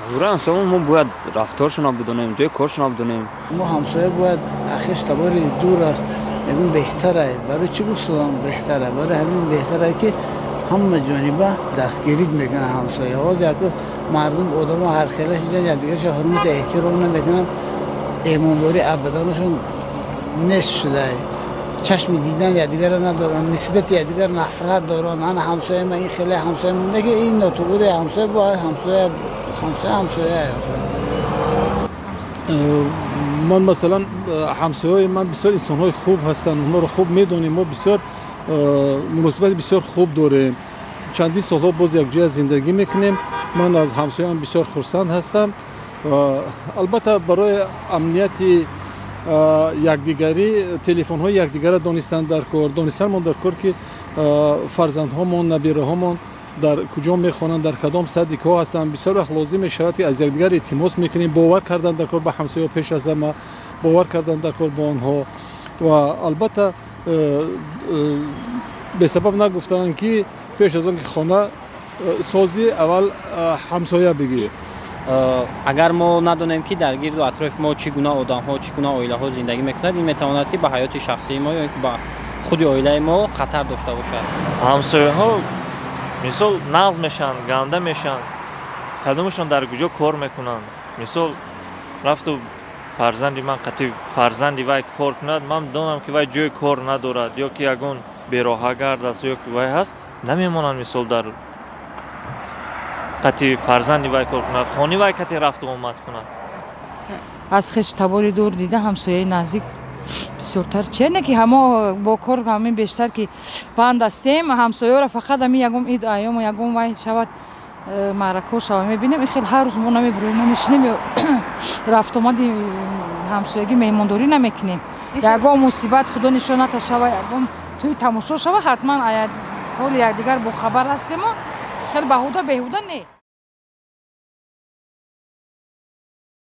ضروره انسان ما باید رفتارشون رو بدونیم، جای کارشون رو بدونیم. ما همسایه باید اخیش تباری دوره یکون بهتره. برای چی گفتم بهتره؟ برای همین بهتره که همه جانبه دستگیرید میکنه همسایه ها. که مردم آدم هر خیلی شدن یا دیگرش حرمت احترام نمیکنن، ایمانداری ابدانشون نصف شده، چشم دیدن یا دیگر ندارن، نسبت یا دیگر نفرت دارن. من همسایه من این خیلی همسایه مونده که این نطقود همسایه باید همسایه من مثلا همسایه‌های من بسیار انسان‌های خوب هستند، اونها رو خوب می‌دونیم، ما بسیار مناسبت بسیار خوب داریم. چندین سال‌ها باز یک جای زندگی می‌کنیم. من از همسایه‌ام بسیار خرسند هستم. البته برای امنیت یکدیگری تلفن‌های یکدیگر را دانستن در کار، دانستن در کار که فرزندهامون، نبیره‌هامون در کجا میخوانند، در کدام سطح کار هستند. بسیار وقت لازم میشود که از یکدیگر التماس میکنیم، باور کردن در کار به همسایه پیش از همه، باور کردن در کار با آنها. و البته به سبب نگفتن که پیش از آن که خانه سازی اول همسایه بگی. اگر ما ندانیم که در گرد و اطراف ما چگونه آدم‌ها، چگونه عائله‌ها زندگی میکنند، این میتواند که به حیات شخصی ما یا که به خود عائله ما خطر داشته باشد. همسایه‌ها مثال نقض میشن، گنده میشن، کدومشون در کجا کار میکنن. مثال رفت و فرزندی من قطعی فرزندی وای کار کند، من دانم که وای جای کار ندارد یا که یگون بیراهگرد است یا که وای هست، نمیمونن مثال در قطعی فرزندی وای کار کند، خانی وای قطعی رفت و آمد کند. از خش تباری دور دیده همسایه نزدیک بسیارتر چه نه که همه با کار همین بیشتر که بند هستیم. همسایه را فقط همین یگم اید ایام و یگم وای شود معرکه شود میبینیم. خیلی هر روز ما نمیبرویم نمیشینیم رفت آمد همسایگی مهمانداری نمیکنیم. یگم مصیبت خدا نشانه تا شود یگم توی تماشا شود حتما حال یکدیگر با خبر هستیم. خیلی بهوده نه.